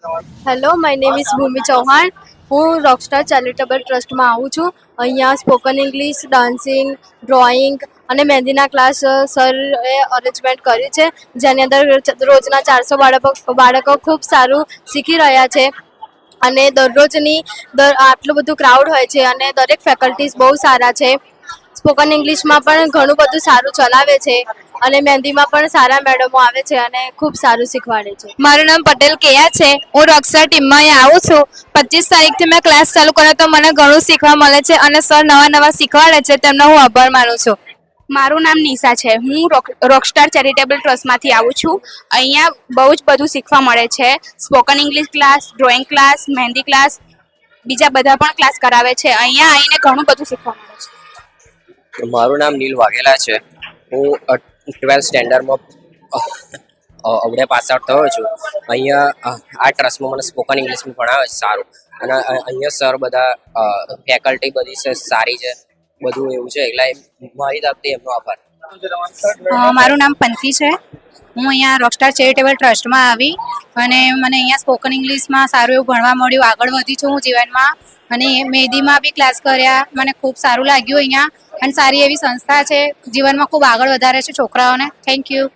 Hello, my name is ભૂમિ ચૌહાણ. હું Rockstar charitable ટ્રસ્ટમાં આવું છું. અહીંયા સ્પોકન ઇંગ્લિશ, ડાન્સિંગ, ડ્રોઈંગ અને મહેંદીના ક્લાસ સરે અરેન્જમેન્ટ કરી છે, જેની અંદર રોજના 400 બાળકો ખૂબ સારું શીખી રહ્યા છે. અને આટલું બધું ક્રાઉડ હોય છે અને દરેક ફેકલ્ટીઝ બહુ સારા છે. સ્પોકન ઇંગ્લિશમાં પણ ઘણું બધું સારું ચલાવે છે અને મહેંદીમાં પણ સારા મેડમો આવે છે અને ખૂબ સારું શીખવાડે છે. મારું નામ પટેલ કેયા છે. હું રોકસ્ટાર ટીમમાં અહીંયા આવું છું. 25 તારીખથી મેં ક્લાસ ચાલુ કર્યો તો મને ઘણું શીખવા મળે છે અને સર નવા શીખવાડે છે, તેમનો હું આભાર માનું છું. મારું નામ નિશા છે. હું રોકસ્ટાર ચેરિટેબલ ટ્રસ્ટમાંથી આવું છું. અહીંયા બહુ જ બધું શીખવા મળે છે. Spoken English class, drawing class, mehndi class, બીજા બધા પણ ક્લાસ કરાવે છે. અહીંયા આવીને ઘણું બધું શીખવા મળે છે. મારું નામ નીલ વાઘેલા છે. હું 12th સ્ટેન્ડર્ડમાં અવડે પાસ આઉટ થયો છું. અહીંયા આ ટ્રસ્ટમાં મને સ્પોકન ઇંગ્લિશમાં ભણાવે છે સારું, અને અહીંયા સર બધા ફેકલ્ટી બધી છે સારી છે, બધું એવું છે. એટલે મારી તરફથી એમનો આભાર. મારું નામ પંથી છે. હું અહીંયા રોકસ્ટાર ચેરિટેબલ ટ્રસ્ટમાં આવી અને મને અહીંયા સ્પોકન ઇંગ્લિશમાં સારું એવું ભણવા મળ્યું. આગળ વધી છું હું જીવનમાં અને મહેંદીમાં બી ક્લાસ કર્યા. મને ખૂબ સારું લાગ્યું અહીંયા અને સારી એવી સંસ્થા છે, જીવનમાં ખૂબ આગળ વધારે છે છોકરાઓને. Thank you.